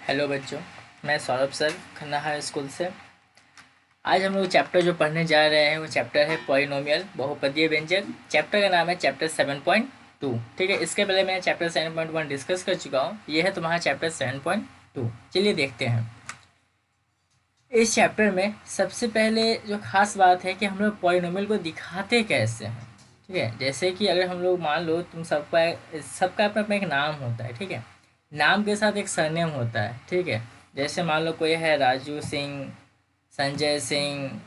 Hello बच्चों, मैं Saurabh sir Khanna high school से। आज हम लोग चैप्टर जो पढ़ने जा रहे हैं वो चैप्टर है पॉलिनोमियल बहुपदीय व्यंजक। चैप्टर का नाम है चैप्टर 7.2। ठीक है, इसके पहले मैं चैप्टर 7.1 डिस्कस कर चुका हूँ। ये है तुम्हारा चैप्टर 7.2। चलिए देखते हैं। इस चैप्टर में सबसे पहले जो खास बात है कि हम लोग पॉलिनोमियल को दिखाते कैसे हैं। ठीक है, जैसे कि अगर हम लोग मान लो तुम सबका सबका अपना अपना एक नाम होता है। ठीक है, नाम के साथ एक सरनेम होता है। ठीक है, जैसे मान लो कोई है राजू सिंह, संजय सिंह,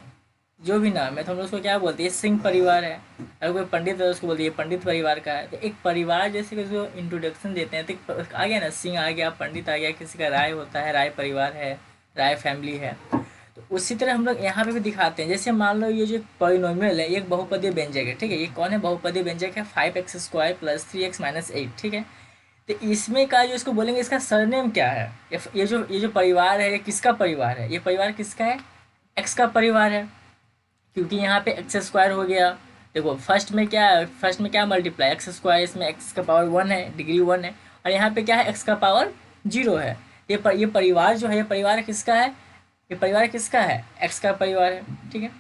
जो भी नाम है तो हम लोग उसको क्या बोलते हैं, सिंह परिवार है। अगर कोई पंडित है तो उसको बोलते हैं पंडित परिवार का है। तो एक परिवार जैसे कि उसको इंट्रोडक्शन देते हैं तो आ गया ना, सिंह आ गया, पंडित आ गया, किसी का राय होता है, राय परिवार है, राय फैमिली है। तो उसी तरह हम लोग यहाँ पे भी दिखाते हैं। जैसे मान लो ये जो पॉलिनोमियल है ये एक बहुपदीय व्यंजक है। ठीक है, ये कौन है, बहुपदीय व्यंजक है 5x² + 3x - 8। ठीक है, तो इसमें का जो इसको बोलेंगे इसका सरनेम क्या है। ये जो परिवार है ये किसका परिवार है, ये परिवार किसका है, एक्स का परिवार है। क्योंकि यहाँ पे x² हो गया। देखो फर्स्ट में क्या मल्टीप्लाई x², इसमें x का पावर 1 है, डिग्री 1 है, और यहाँ पे क्या है x का पावर 0 है। ये परिवार जो है ये परिवार किसका है, ये परिवार किसका है, x का परिवार है। ठीक है,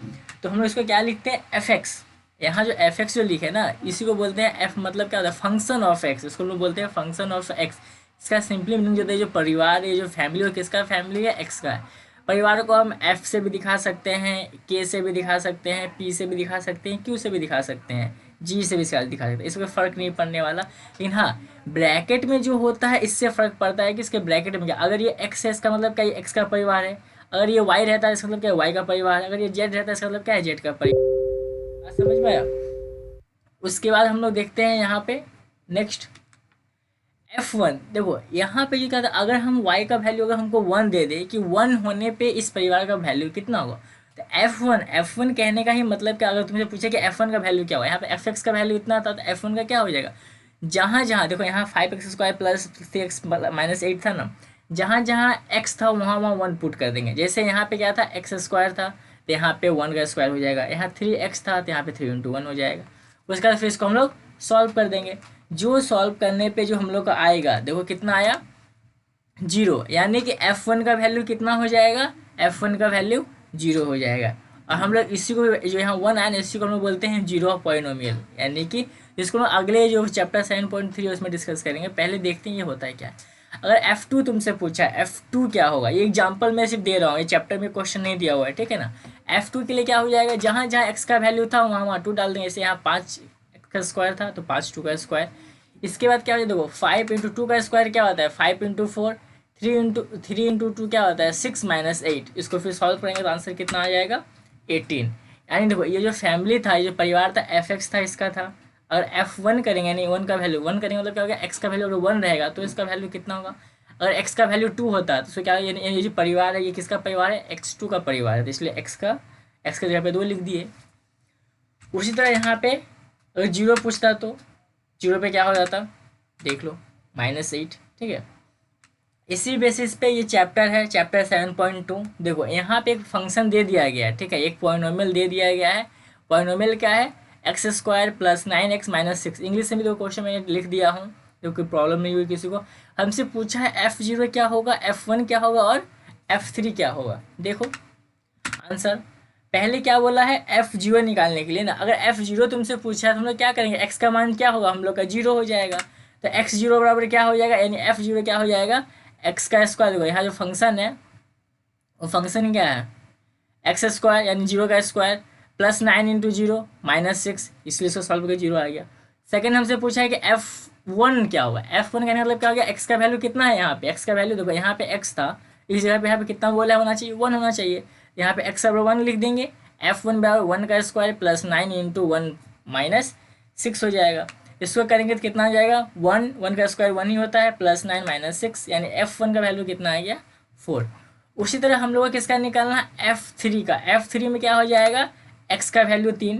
तो हम लोग इसको क्या लिखते हैं, fx। यहाँ जो fx जो लिखे ना इसी को बोलते हैं f, मतलब क्या होता है, फंक्शन ऑफ x। इसको लोग बोलते हैं फंक्शन ऑफ x। इसका सिंपली मीनिंग जो होता है, जो परिवार है, जो फैमिली है, किसका फैमिली है, x का है। परिवार को हम f से भी दिखा सकते हैं, k से भी दिखा सकते हैं, p से भी दिखा सकते हैं, q से भी दिखा सकते हैं, g से भी दिखा सकते हैं। इसमें फ़र्क नहीं पड़ने वाला। लेकिन हाँ, ब्रैकेट में जो होता है इससे फ़र्क पड़ता है कि इसके ब्रैकेट में क्या, अगर ये x है इसका मतलब क्या, ये x का परिवार है। अगर ये y रहता है इसका मतलब क्या है, y का परिवार है। अगर ये z रहता है इसका मतलब क्या है, z का परिवार। बात समझ में आया। उसके बाद हम लोग देखते हैं यहाँ पे नेक्स्ट F1। देखो यहाँ पे ये क्या था, अगर हम y का वैल्यू अगर हमको 1 दे दे कि 1 होने पे इस परिवार का वैल्यू कितना होगा, तो F1 कहने का ही मतलब क्या, अगर तुमसे पूछे कि F1 का वैल्यू क्या होगा, यहाँ पे fx का वैल्यू इतना था तो F1 का क्या हो जाएगा। जहाँ जहाँ देखो यहाँ 5x² + 3x - 8 था ना, जहाँ जहाँ x था वहाँ वहाँ 1 पुट कर देंगे। जैसे यहाँ पे क्या था, x² था तो यहाँ पे 1 का स्क्वायर हो जाएगा। यहाँ 3x था तो यहाँ पे 3 × 1 हो जाएगा। उसके बाद फिर इसको हम लोग सॉल्व कर देंगे। जो सॉल्व करने पे जो हम लोग का आएगा, देखो कितना आया, 0। यानी कि F1 का वैल्यू कितना हो जाएगा, F1 का वैल्यू 0 हो जाएगा। और हम लोग इसी को जो यहाँ 1 आया ना इसी को हम लोग बोलते हैं जीरो ऑफ पॉलिनोमियल। यानी कि इसको हम अगले जो चैप्टर 7.3 उसमें डिस्कस करेंगे। पहले देखते हैं ये होता है क्या। अगर F2 तुमसे पूछा है, F2 क्या होगा, ये एग्जाम्पल मैं सिर्फ दे रहा हूँ, ये चैप्टर में क्वेश्चन नहीं दिया हुआ है। ठीक है ना, F2 के लिए क्या हो जाएगा, जहाँ जहाँ x का वैल्यू था वहाँ वहाँ 2 डाल देंगे। जैसे यहाँ 5x² था तो 5 2 का स्क्वायर। इसके बाद क्या हो जाए, देखो 5 × 2 का स्क्वायर क्या होता है, 5 × 4, 3 × 2 क्या होता है, 6 - 8। इसको फिर सॉल्व करेंगे तो आंसर कितना आ जाएगा, 18। यानी देखो ये जो फैमिली था, ये जो परिवार था, fx था इसका था। अगर F1 करेंगे यानी 1 का वैल्यू 1 करेंगे मतलब क्या होगा, x का वैल्यू अगर 1 रहेगा तो इसका वैल्यू कितना होगा। अगर x का वैल्यू 2 होता है तो इसको क्या, यानी ये जो परिवार है ये किसका परिवार है, x2 का परिवार है। तो इसलिए x के जगह पे 2 लिख दिए। उसी तरह यहाँ पे अगर 0 पूछता तो 0 पे क्या हो जाता, देख लो, -8। ठीक है, इसी बेसिस पे ये चैप्टर है चैप्टर 7.2। देखो यहाँ पे एक फंक्शन दे दिया गया है। ठीक है, एक पॉलिनोमियल दे दिया गया है। पॉलिनोमियल क्या है, x² + 9x - 6। इंग्लिश में भी दो क्वेश्चन मैंने लिख दिया हूँ, तो कोई प्रॉब्लम नहीं हुई किसी को। हमसे पूछा है F0 क्या होगा, F1 क्या होगा और F3 क्या होगा। देखो आंसर, पहले क्या बोला है, F0 निकालने के लिए ना, अगर F0 तुमसे पूछा है तो हम लोग क्या करेंगे, x का मान क्या होगा, हम लोग का 0 हो जाएगा। तो x0 बराबर क्या हो जाएगा, यानी F0 क्या हो जाएगा, x का स्क्वायर। देखो यहाँ जो फंक्शन है वो फंक्शन क्या है, x² यानी 0 का स्क्वायर +9 × 0 -6, इसलिए इसको सॉल्व करके 0 आ गया। सेकंड हमसे पूछा है कि F1 क्या होगा। F1 का मतलब क्या हो गया, x का वैल्यू कितना है, यहाँ पे x का वैल्यू देखो यहाँ पे x था, इस जगह पे यहाँ पे कितना बोला होना चाहिए, 1 होना चाहिए। यहाँ पे x बराबर 1 लिख देंगे। F1 बराबर 1 का स्क्वायर +9 × 1 -6 हो जाएगा। इसको करेंगे तो कितना हो जाएगा, 1 का स्क्वायर 1 ही होता है, +9 - 6, यानी F1 का वैल्यू कितना आ गया, 4। उसी तरह हम लोग को किसका निकालना है, F3 का। F3 में क्या हो जाएगा, x का वैल्यू 3।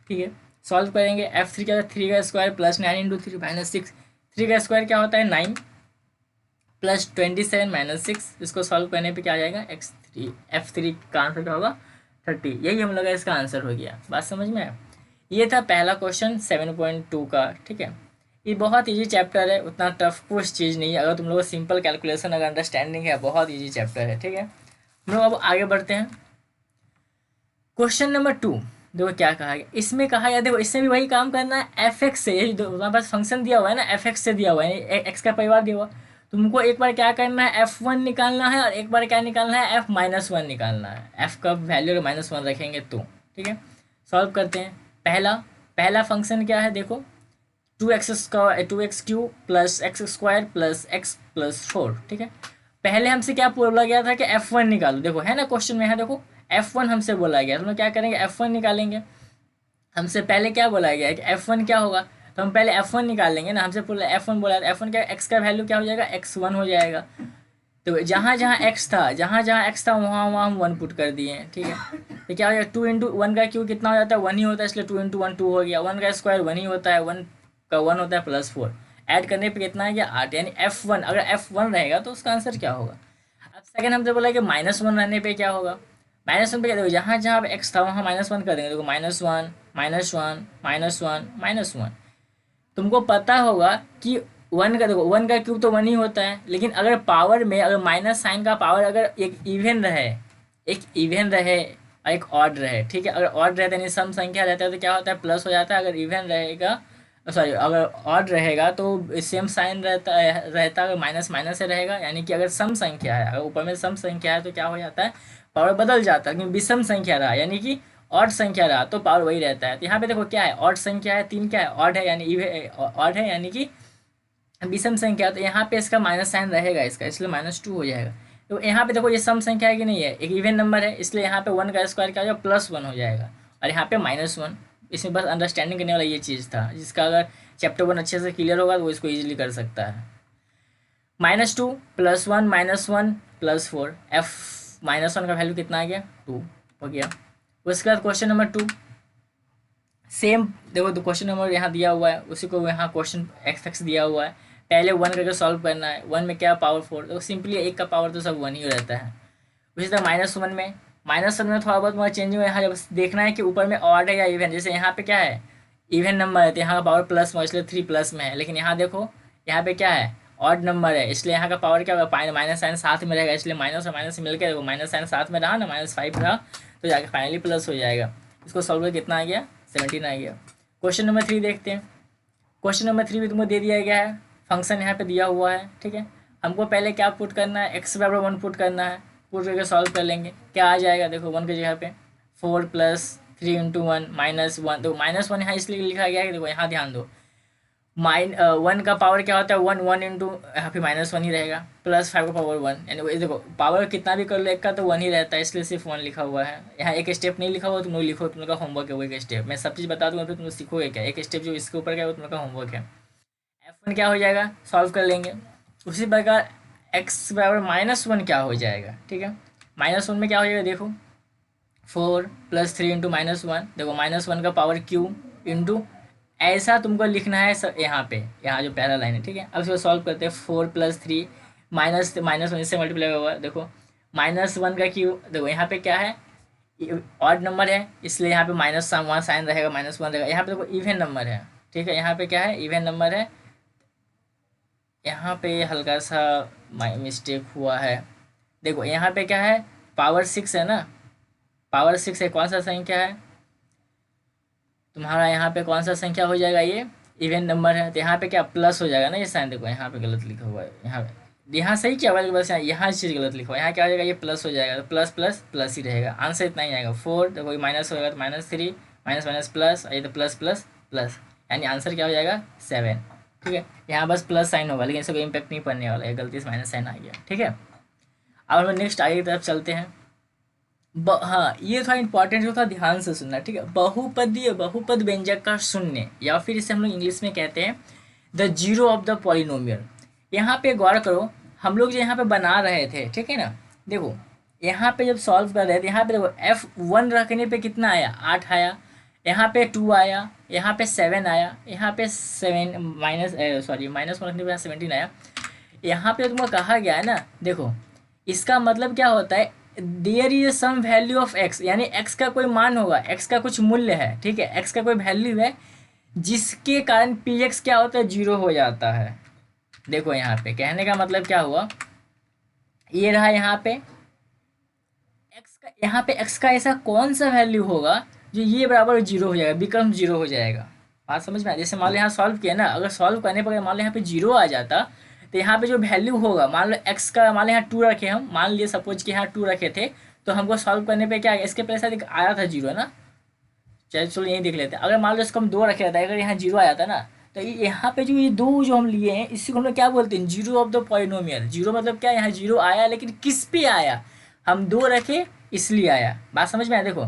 ठीक है, सॉल्व करेंगे। F3 क्या, 3 का स्क्वायर +9 × 3 - 6। 3 का स्क्वायर क्या होता है, 9 +27 - 6। इसको सॉल्व करने पे क्या आ जाएगा, F3 का आंसर क्या होगा, 30। यही हम लोग का इसका आंसर हो गया। बात समझ में आया। ये था पहला क्वेश्चन 7.2 का। ठीक है, ये बहुत इजी चैप्टर है, उतना टफ कुछ चीज़ नहीं है, अगर तुम लोग को सिंपल कैलकुलेशन अगर अंडरस्टैंडिंग है, बहुत इजी चैप्टर है। ठीक है, हम लोग अब आगे बढ़ते हैं। क्वेश्चन नंबर 2, देखो क्या कहा गया इसमें। कहा गया देखो इसमें भी वही काम करना है, एफ एक्स से, यही हमारे पास फंक्शन दिया हुआ है ना, एफ एक्स से दिया हुआ है, एक्स का परिवार दिया हुआ। तुमको एक बार क्या करना है, एफ वन निकालना है, और एक बार क्या निकालना है, एफ माइनस वन निकालना है। एफ का वैल्यू अगर माइनस वन रखेंगे तो। ठीक है, सॉल्व करते हैं। पहला पहला फंक्शन क्या है, देखो 2x Q plus x square plus x plus four. ठीक है, पहले हमसे क्या बोला गया था कि एफ वन निकालो, देखो है ना क्वेश्चन में, है देखो एफ वन हमसे बोला गया, तो हम क्या करेंगे, एफ वन निकालेंगे। हमसे पहले क्या बोला गया है कि एफ वन क्या होगा, तो हम पहले एफ वन निकाल लेंगे ना। हमसे पूरा एफ वन बोला है, एफ वन क्या, एक्स का वैल्यू क्या हो जाएगा, एक्स वन हो जाएगा। तो जहाँ जहाँ एक्स था, जहाँ जहाँ एक्स था वहाँ वहाँ हम वन पुट कर दिए। ठीक है, तो क्या हो जाएगा, 2 × 1 का क्यू कितना हो जाता है, वन ही होता है, इसलिए 2 × 1 2 हो गया। 1 का स्क्वायर 1 ही होता है, 1 का 1 होता है +4, ऐड करने पे कितना आ गया 8। यानी एफ वन, अगर एफ वन रहेगा तो उसका आंसर क्या होगा। अब सेकंड हमसे बोला कि माइनस वन रहने पे क्या होगा। माइनस वन पे क्या, देखो जहाँ जहाँ एक्स था वहाँ माइनस वन कर देंगे। देखो -1 -1 -1 -1। तुमको पता होगा कि वन का, देखो वन का क्यूब तो वन ही होता है, लेकिन अगर पावर में अगर माइनस साइन का पावर अगर एक इवन रहे, एक इवन रहे और एक ऑड रहे। ठीक है, अगर ऑड रहता है यानी सम संख्या रहता है तो क्या होता है, प्लस हो जाता है। अगर इवन रहेगा, सॉरी अगर ऑड रहेगा तो सेम साइन रहता है। अगर माइनस माइनस से रहेगा, यानी कि अगर सम संख्या है, अगर ऊपर में सम संख्या है तो क्या हो जाता है, पावर बदल जाता है। क्योंकि विषम संख्या रहा यानी कि ऑड संख्या रहा तो पावर वही रहता है। तो यहाँ पे देखो क्या है, ऑड संख्या है, 3 क्या है, ऑड है, यानी ऑड है यानी कि विषम संख्या। तो यहाँ पे इसका माइनस साइन रहेगा इसका, इसलिए -2 हो जाएगा। तो यहाँ पे देखो ये सम संख्या है कि नहीं है, एक इवन नंबर है, इसलिए यहाँ पे 1 का स्क्वायर क्या हो जाएगा, +1 हो जाएगा, और यहाँ पे -1। इसमें बस अंडरस्टैंडिंग करने वाला ये चीज़ था, जिसका अगर चैप्टर 1 अच्छे से क्लियर होगा तो वो इसको ईजिली कर सकता है। -2 +1 -1 +4, एफ -1 का वैल्यू कितना आ गया, 2 हो गया। उसके बाद क्वेश्चन नंबर 2, सेम देखो, तो क्वेश्चन नंबर यहाँ दिया हुआ है, उसी को यहाँ क्वेश्चन एक्स दिया हुआ है। पहले 1 करके सॉल्व करना है। 1 में क्या पावर 4, तो सिंपली 1 का पावर तो सब 1 ही रहता है। उसी तरह -1 में, -1 में थोड़ा बहुत चेंज हुआ। यहाँ जब देखना है कि ऊपर में ऑड है या इवन, जैसे यहाँ पे क्या है, इवन नंबर है तो यहाँ का पावर प्लस में, इसलिए 3 प्लस में है। लेकिन यहाँ देखो, यहाँ पे क्या है, ऑड नंबर है, इसलिए यहाँ का पावर क्या होगा, माइनस साइन साथ में रहेगा, इसलिए माइनस और माइनस मिलकर देखो, माइनस साइन साथ में रहा ना, -5 रहा, तो जाके फाइनली प्लस हो जाएगा। इसको सॉल्व कर कितना आ गया, 17 आ गया। क्वेश्चन नंबर 3 देखते हैं। क्वेश्चन नंबर 3 भी तुमको दे दिया गया है, फंक्शन यहाँ पे दिया हुआ है। ठीक है, हमको पहले क्या पुट करना है, x बराबर 1 पुट करना है। पुट करके सॉल्व कर लेंगे, क्या आ जाएगा, देखो 1 की जगह पे 4 + 3 × 1 -1। तो -1 यहाँ इसलिए लिखा गया है, देखो यहाँ ध्यान दो, 1 का पावर क्या होता है, 1 1 इंटू, यहाँ पे -1 ही रहेगा, +5 का पावर 1, यानी देखो पावर कितना भी कर लो एक का तो 1 ही रहता है, इसलिए सिर्फ 1 लिखा हुआ है। यहाँ एक स्टेप नहीं लिखा हुआ, तुम लोग लिखो, तुम लोग का होमवर्क है वो एक स्टेप। मैं सब चीज़ बता दूंगा फिर तुम लोग सीखोगे क्या, एक स्टेप जो इसके ऊपर क्या है वो तुम लोग का होमवर्क है। F1 क्या हो जाएगा, सॉल्व कर लेंगे। उसी प्रकार x बराबर -1 क्या हो जाएगा। ठीक है, -1 में क्या हो जाएगा, देखो 4 + 3 × -1, देखो -1 का पावर क्यू इंटू, ऐसा तुमको लिखना है यहाँ पे, यहाँ जो पहला लाइन है। ठीक है, अब इसको सॉल्व करते हैं। 4 + 3 -1 से मल्टीप्लाई होगा, देखो -1 का क्यू, देखो यहाँ पे क्या है, ऑड नंबर है, इसलिए यहाँ पे माइनस वहाँ साइन रहेगा, -1 रहेगा। यहाँ पे देखो इवन नंबर है। ठीक है, यहाँ पे क्या है, इवन नंबर है। यहाँ पे हल्का सा मिस्टेक हुआ है, देखो यहाँ पे क्या है, पावर 6 है ना, पावर 6 है, कौन सा संख्या है तुम्हारा, यहाँ पे कौन सा संख्या हो जाएगा, ये इवन नंबर है, तो यहाँ पे क्या प्लस हो जाएगा ना, ये साइन देखो यहाँ पे गलत लिखा हुआ है, यहाँ सही क्या हुआ, बस यहाँ चीज़ गलत लिखा हुआ है, यहाँ क्या हो जाएगा, ये प्लस हो जाएगा, तो प्लस प्लस प्लस ही रहेगा, आंसर इतना ही आएगा। 4 देखो माइनस होगा तो -3 माइनस माइनस प्लस, ये तो प्लस प्लस प्लस, यानी आंसर क्या हो जाएगा 7। ठीक है, यहाँ बस प्लस साइन होगा, लेकिन इसका कोई इम्पैक्ट नहीं पड़ने वाला है, गलती से माइनस साइन आ गया। ठीक है, अब हम नेक्स्ट आगे की तरफ चलते हैं। हाँ, ये थोड़ा इंपॉर्टेंट जो था, ध्यान से सुनना। ठीक है, बहुपदीय बहुपद व्यंजक का शून्य, या फिर इसे हम लोग इंग्लिश में कहते हैं the zero of the polynomial. यहाँ पे गौर करो, हम लोग जो यहाँ पे बना रहे थे, ठीक है ना, देखो यहाँ पे जब सॉल्व कर रहे थे, यहाँ पे देखो F1 रखने पे कितना आया, 8 आया, यहाँ पे 2 आया, यहाँ पे 7 आया, यहाँ पे 7 -1 रखने पे 17 आया। यहाँ पे तुमको कहा गया है ना, देखो इसका मतलब क्या होता है, there is some value of x, यानी एक्स का कोई मान होगा, एक्स का कुछ मूल्य है। ठीक है, एक्स का कोई वैल्यू है जिसके कारण पी एक्स क्या होता है, जीरो हो जाता है। देखो यहाँ पे कहने का मतलब क्या हुआ, ये रहा यहाँ पे एक्स का, यहाँ पे एक्स का ऐसा कौन सा वैल्यू होगा जो ये बराबर जीरो हो जाएगा, बिकम जीरो हो जाएगा। बात समझ में आया? जैसे मान लो यहाँ सॉल्व किया ना, अगर सॉल्व करने पर मान लो यहाँ पे जीरो आ जाता, तो यहाँ पे जो वैल्यू होगा, मान लो एक्स का, मान लो यहाँ टू रखे, हम मान लिए सपोज कि यहाँ टू रखे थे, तो हमको सॉल्व करने पे क्या, इसके पहले शायद आया था जीरो ना, चलो चलो यही देख लेते हैं। अगर मान लो इसको हम दो रखे रहता है, अगर यहाँ जीरो आया था ना, तो यहाँ पे जो ये दो जो हम लिए हैं, इसी को हम लोग क्या बोलते हैं, zero of the polynomial. Zero मतलब क्या, यहाँ जीरो आया, लेकिन किस पे आया, हम दो रखे इसलिए आया। बात समझ में आया? देखो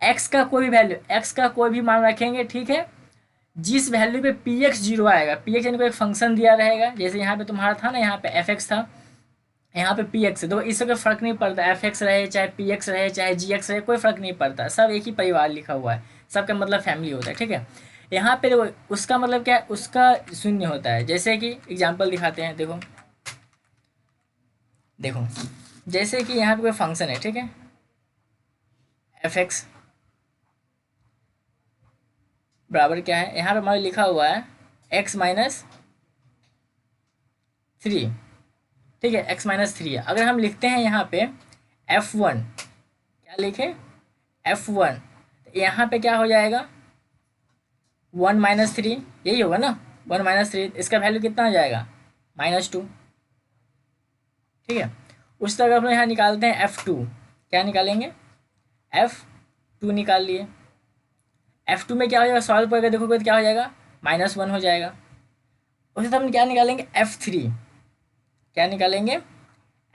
एक्स का कोई भी वैल्यू, एक्स का कोई भी मान रखेंगे, ठीक है, जिस वैल्यू पे पी एक्स जीरो आएगा, पी एक्स यानी कोई एक फंक्शन दिया रहेगा, जैसे यहाँ पे तुम्हारा था ना, यहाँ पे एफ एक्स था, यहाँ पे पी एक्स है, तो इससे कोई फर्क नहीं पड़ता, एफ एक्स रहे चाहे पी एक्स रहे चाहे जी एक्स रहे, कोई फर्क नहीं पड़ता, सब एक ही परिवार लिखा हुआ है, सबका मतलब फैमिली होता है, ठीक है। यहाँ पे देखो उसका मतलब क्या है, उसका शून्य होता है। जैसे कि एग्जाम्पल दिखाते हैं, देखो देखो जैसे कि यहाँ पे कोई फंक्शन है, ठीक है, एफ एक्स बराबर क्या है, यहाँ पे हमारे लिखा हुआ है एक्स माइनस थ्री, ठीक है, एक्स माइनस थ्री है। अगर हम लिखते हैं यहाँ पे एफ वन, क्या लिखे, एफ वन, तो यहाँ पे क्या हो जाएगा, वन माइनस थ्री, यही होगा ना, वन माइनस थ्री, इसका वैल्यू कितना आ जाएगा, माइनस टू, ठीक है। उस तरह हम लोग यहाँ निकालते हैं एफ टू, क्या निकालेंगे, एफ टू निकाल लिए। एफ टू में क्या हो जाएगा, सॉल्व करके देखोगे तो क्या हो जाएगा, माइनस वन हो जाएगा। उसी तरह हम क्या निकालेंगे, एफ थ्री, क्या निकालेंगे,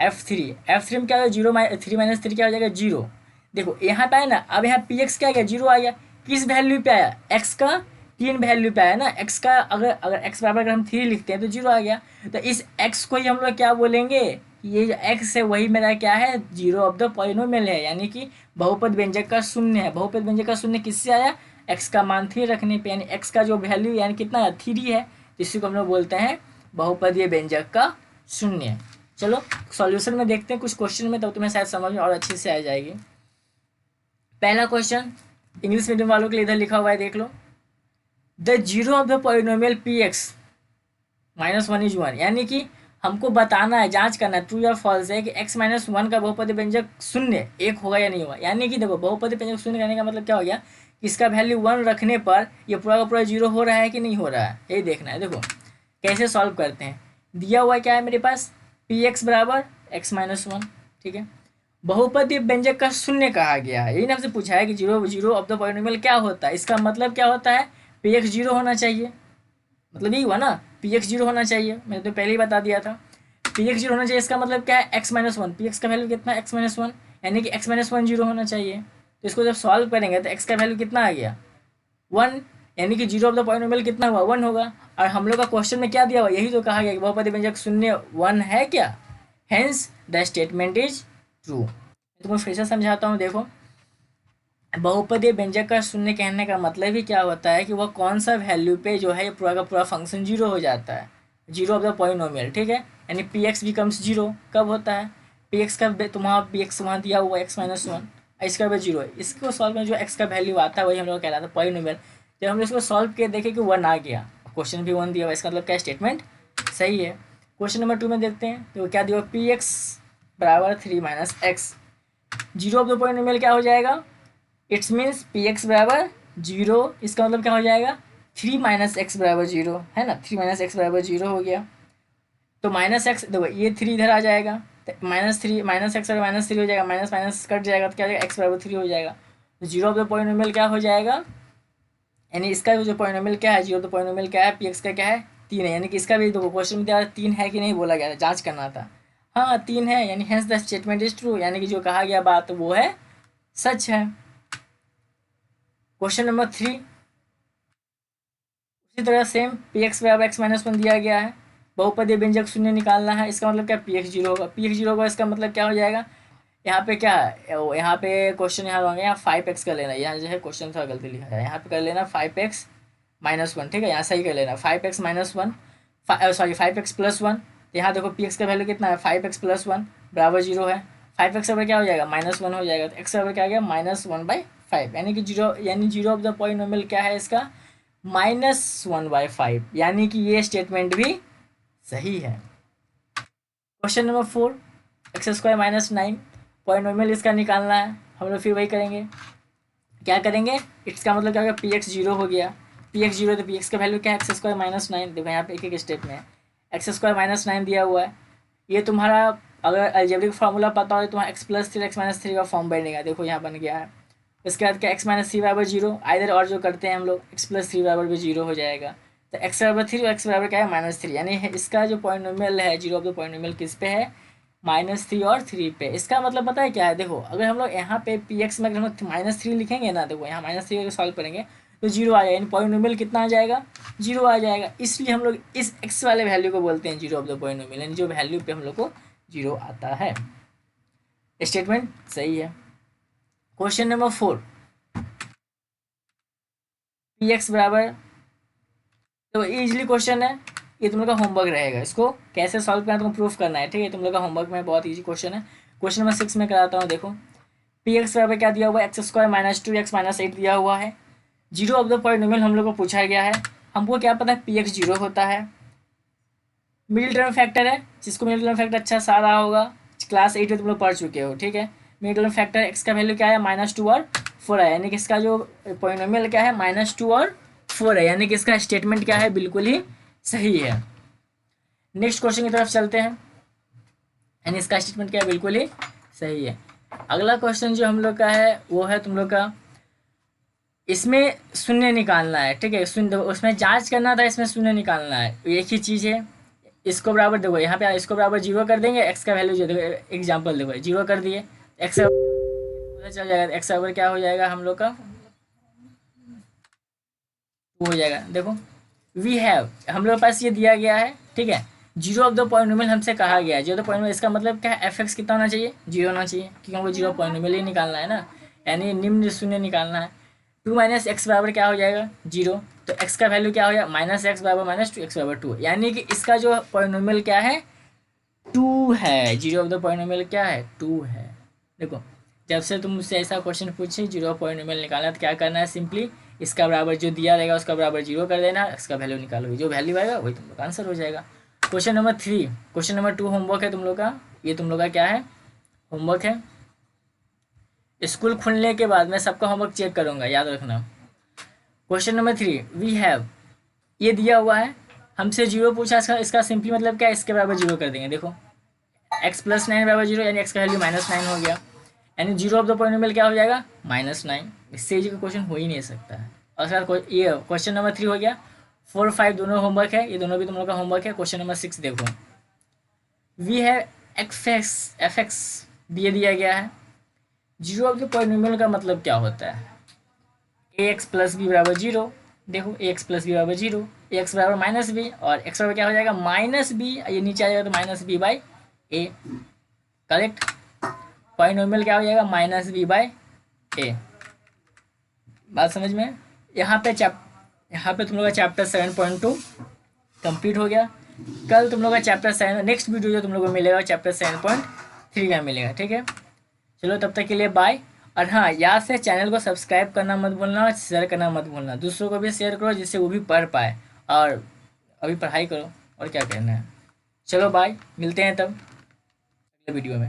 एफ थ्री, एफ थ्री में क्या होगा, जीरो थ्री माइनस थ्री क्या हो जाएगा, जीरो। देखो यहाँ पे आया ना, अब यहाँ पी एक्स क्या गया, जीरो आ गया, किस वैल्यू पे आया, एक्स का तीन वैल्यू पे आया ना, एक्स का अगर अगर एक्स बराबर अगर हम थ्री लिखते हैं तो जीरो आ गया। तो इस एक्स को ही हम लोग क्या बोलेंगे, ये जो एक्स है वही मेरा क्या है, जीरो ऑफ द पॉलिनोमियल है, यानी कि बहुपद व्यंजक का शून्य है। बहुपद व्यंजक का शून्य किससे आया, एक्स का मान थ्री रखने पे, यानी एक्स का जो वैल्यू यानी कितना है, थ्री है, जिसको हम लोग बोलते हैं बहुपदीय व्यंजक का शून्य। चलो सॉल्यूशन में देखते हैं कुछ क्वेश्चन में, तब तुम्हें शायद समझ में और अच्छे से आ जाएगी। पहला क्वेश्चन इंग्लिश मीडियम वालों के लिए इधर लिखा हुआ है, देख लो, the zero of the polynomial P X minus one is one, यानी कि हमको बताना है, जांच करना है ट्रू या फॉल्स है कि एक्स माइनस वन का बहुपदी व्यंजक शून्य एक होगा या नहीं होगा। यानी कि देखो बहुपदी व्यंजक शून्य करने का मतलब क्या हो गया, कि इसका वैल्यू वन रखने पर ये पूरा का पूरा जीरो हो रहा है कि नहीं हो रहा है, यही देखना है। देखो कैसे सॉल्व करते हैं, दिया हुआ क्या है मेरे पास, पी एक्स बराबर एक्स माइनस वन, ठीक है, बहुपदी व्यंजक का शून्य कहा गया है, यही ना हमसे पूछा है कि zero zero of the polynomial क्या होता है, इसका मतलब क्या होता है, पी एक्स जीरो होना चाहिए, मतलब यही हुआ ना, पी एक्स जीरो होना चाहिए, मैंने तो पहले ही बता दिया था, पी एक्स जीरो होना चाहिए, इसका मतलब क्या है, x minus one, P x का वैल्यू कितना है, एक्स माइनस वन, यानी कि एक्स माइनस वन जीरो होना चाहिए। तो इसको जब सॉल्व करेंगे तो एक्स का वैल्यू कितना आ गया, वन, यानी कि जीरो ऑफ द पॉलिनोमियल कितना हुआ, वन होगा। और हम लोग का क्वेश्चन में क्या दिया हुआ, यही तो कहा गया कि बहुपदी व्यंजक शून्य वन है क्या, hence the statement is true. तुमको फिर से समझाता हूँ, देखो बहुपदीय व्यंजक का शून्य कहने का मतलब ही क्या होता है, कि वह कौन सा वैल्यू पे जो है ये पूरा का पूरा फंक्शन जीरो हो जाता है, जीरो ऑफ द पॉलिनोमियल, ठीक है, यानी पी एक्स बिकम्स जीरो कब होता है, पी एक्स का तुम्हारा पी एक्स वहाँ दिया हुआ एक्स माइनस वन, इसका भी जीरो है, इसको सॉल्व में जो एक्स का वैल्यू आता है वही हम लोग कहलाता है पॉलिनोमियल। जब हम इसको सॉल्व किए देखे कि वन आ गया, क्वेश्चन भी वन दिया हुआ, इसका मतलब क्या स्टेटमेंट सही है। क्वेश्चन नंबर टू में देखते हैं, तो क्या दिया, पी एक्स बराबर three minus x, zero of the polynomial क्या हो जाएगा, इट्स मीन्स पी एक्स बराबर जीरो, इसका मतलब क्या हो जाएगा, थ्री माइनस एक्स बराबर जीरो, है ना, थ्री माइनस एक्स बराबर जीरो हो गया। तो माइनस एक्स देखो ये थ्री इधर आ जाएगा, तो माइनस थ्री माइनस एक्स और माइनस थ्री हो जाएगा, माइनस माइनस कट जाएगा, तो क्या हो जाएगा, एक्स बराबर थ्री हो जाएगा। तो जीरो ऑफ द पॉलिनोमियल क्या हो जाएगा, यानी इसका जो पॉलिनोमियल क्या है, जीरो ऑफ द पॉलिनोमियल क्या है, पी एक्स का क्या है, तीन है, यानी कि इसका भी देखो क्वेश्चन में दिया तीन है कि नहीं बोला गया था, जांच करना था, हाँ तीन है, यानी hence the statement is true, यानी कि जो कहा गया बात वो है सच है। क्वेश्चन नंबर थ्री, उसी तरह सेम पी एक्स बराबर एक्स माइनस वन दिया गया है, बहुपदीय व्यंजक शून्य निकालना है, इसका मतलब क्या, पी एक्स जीरो होगा, पी एक्स जीरो होगा, इसका मतलब क्या हो जाएगा, यहाँ पे क्या है, यहाँ पे क्वेश्चन यहाँ होंगे, यहाँ फाइव एक्स कर लेना, यहाँ जो है क्वेश्चन थोड़ा गलती लिखा है, यहाँ पे कर लेना फाइव एक्स माइनस वन, ठीक है, यहाँ सही कर लेना five x minus one, sorry five x plus one, तो यहाँ देखो पी एक्स का वैल्यू कितना है, फाइव एक्स प्लस वन बराबर जीरो है, फाइव एक्स बराबर क्या हो जाएगा, माइनस वन हो जाएगा, तो एक्स बराबर क्या आ गया, माइनस वन बाई फाइव, यानी कि जीरो, यानी जीरो ऑफ द पॉलिनोमियल क्या है इसका, -1/5, यानी कि ये स्टेटमेंट भी सही है। क्वेश्चन नंबर 4, x² - 9 पॉलिनोमियल इसका निकालना है। हम लोग फिर वही करेंगे, क्या करेंगे, इसका मतलब क्या होगा, पी एक्स जीरो हो गया, पी एक्स जीरो तो पी एक्स का वैल्यू क्या है, x² - 9। देखो यहाँ पे एक एक स्टेप में है, x² - 9 दिया हुआ है। ये तुम्हारा अगर अलजेब्रिक फार्मूला पता हो तो तुम्हारा x+3 x-3 का फॉर्म बनेगा। देखो यहाँ बन गया है। उसके बाद क्या, x-3 = 0, आइधर और जो करते हैं हम लोग, x+3 भी 0 हो जाएगा। तो x=3 और x बराबर क्या है, -3, यानी इसका जो पॉलिनोमियल है, जीरो ऑफ द पॉलिनोमियल किस पे है, -3 और 3 पे। इसका मतलब पता है क्या है, देखो अगर हम लोग यहाँ पे पी एक्स में अगर हम लोग -3 लिखेंगे ना, देखो यहाँ -3 अगर सॉल्व करेंगे तो 0 आ जाएगा, यानी पॉलिनोमियल कितना आ जाएगा, 0 आ जाएगा। इसलिए हम लोग इस x वाले वैल्यू को बोलते हैं जीरो ऑफ द पॉलिनोमियल, यानी जो वैल्यू पे हम लोग को 0 आता है। स्टेटमेंट सही है। क्वेश्चन नंबर 4, पी एक्स बराबर, तो इजीली क्वेश्चन है, ये तुम लोग का होमवर्क रहेगा, इसको कैसे सॉल्व करना है तुमको प्रूफ करना है, ठीक है। तुम लोग का होमवर्क में बहुत इजी क्वेश्चन है। क्वेश्चन नंबर 6 में कराता हूँ, देखो पी एक्स बराबर क्या दिया हुआ है, x² - 2 x-8 दिया हुआ है। जीरो ऑफ द पॉलिनोमियल हम लोग को पूछा गया है। हमको क्या पता है, पी एक्स 0 होता है, मिडिल टर्म फैक्टर है, जिसको मिडिल टर्म फैक्टर अच्छा सा रहा होगा, क्लास 8 में तुम लोग पढ़ चुके हो, ठीक है। मिडिल टर्म फैक्टर एक्स का वैल्यू क्या है, -2 और 4 है, यानी कि इसका जो पॉलिनोमियल क्या है, -2 और 4 है, यानी कि इसका स्टेटमेंट क्या है, बिल्कुल ही सही है। नेक्स्ट क्वेश्चन की तरफ चलते हैं, यानी इसका स्टेटमेंट क्या है, बिल्कुल ही सही है। अगला क्वेश्चन जो हम लोग का है वो है तुम लोग का, इसमें शून्य निकालना है, ठीक है। शून्य, उसमें जांच करना था, इसमें शून्य निकालना है, एक ही चीज़ है। इसको बराबर देखो, यहाँ पे इसको बराबर 0 कर देंगे, एक्स का वैल्यू जो देखो, एग्जाम्पल देखो 0 कर दिए, एक्स का पता चल जाएगा, एक्स बराबर क्या हो जाएगा हम लोग का, 2 हो जाएगा। देखो वी हैव, हम लोग के पास ये दिया गया है, ठीक है। जीरो ऑफ द पॉलिनोमियल हमसे कहा गया है, जीरो ऑफ द पॉलिनोमियल, इसका मतलब क्या है, एफ एक्स कितना होना चाहिए, 0 होना चाहिए, क्योंकि हमको जीरो पॉलिनोमियल ही निकालना है ना, यानी निम्न शून्य निकालना है। 2 - x बराबर क्या हो जाएगा, 0। तो x का वैल्यू क्या हो जाएगा, -x बराबर -2 x बराबर 2, यानी कि इसका जो पॉलिनोमियल क्या है, 2 है। जीरो ऑफ द पॉलिनोमियल क्या है, 2 है। देखो जब से तुम मुझसे ऐसा क्वेश्चन पूछे जीरो ऑफ पॉलिनोमियल निकालना, तो क्या करना है, सिंपली इसका बराबर जो दिया रहेगा उसका बराबर 0 कर देना, इसका वैल्यू निकालोगे, जो वैल्यू आएगा वही तुम लोग का आंसर हो जाएगा। Question number 3, question number 2 homework है तुम लोग का, ये तुम लोग का क्या है, होमवर्क है। स्कूल खुलने के बाद मैं सबका होमवर्क चेक करूंगा, याद रखना। क्वेश्चन नंबर 3, वी हैव, ये दिया हुआ है, हमसे 0 पूछा, इसका सिंपली मतलब क्या है, इसके बराबर 0 कर देंगे। देखो x+9 बराबर 0, यानी x का वैल्यू -9 हो गया, यानी जीरो ऑफ द पॉलिनोमियल क्या हो जाएगा, -9। इससे इजी का क्वेश्चन हो ही नहीं सकता है। और साथ ये क्वेश्चन नंबर 3 हो गया। 4 5 दोनों होमवर्क है, ये दोनों भी तुम लोग का होमवर्क है। क्वेश्चन नंबर 6 देखो, वी है एफ एक्स दिया गया है। जीरो ऑफ द पॉलिनोमियल का मतलब क्या होता है, ए एक्स प्लस बी बराबर 0। देखो ए एक्स प्लस बी बराबर 0, ए एक्स बराबर -b, और एक्स बराबर क्या हो जाएगा, -b, ये नीचे आ जाएगा तो -b/a, करेक्ट। पॉलिनोमियल क्या हो जाएगा, -b/a। बात समझ में। यहाँ पे तुम लोग का चैप्टर 7.2 कंप्लीट हो गया। कल तुम लोग का चैप्टर 7, नेक्स्ट वीडियो जो तुम लोग को मिलेगा चैप्टर 7.3 का मिलेगा, ठीक है। चलो तब तक के लिए बाय। और हाँ, याद से चैनल को सब्सक्राइब करना मत भूलना और शेयर करना मत भूलना, दूसरों को भी शेयर करो जिससे वो भी पढ़ पाए, और अभी पढ़ाई करो, और क्या करना है। चलो बाय, मिलते हैं तब अगले वीडियो में।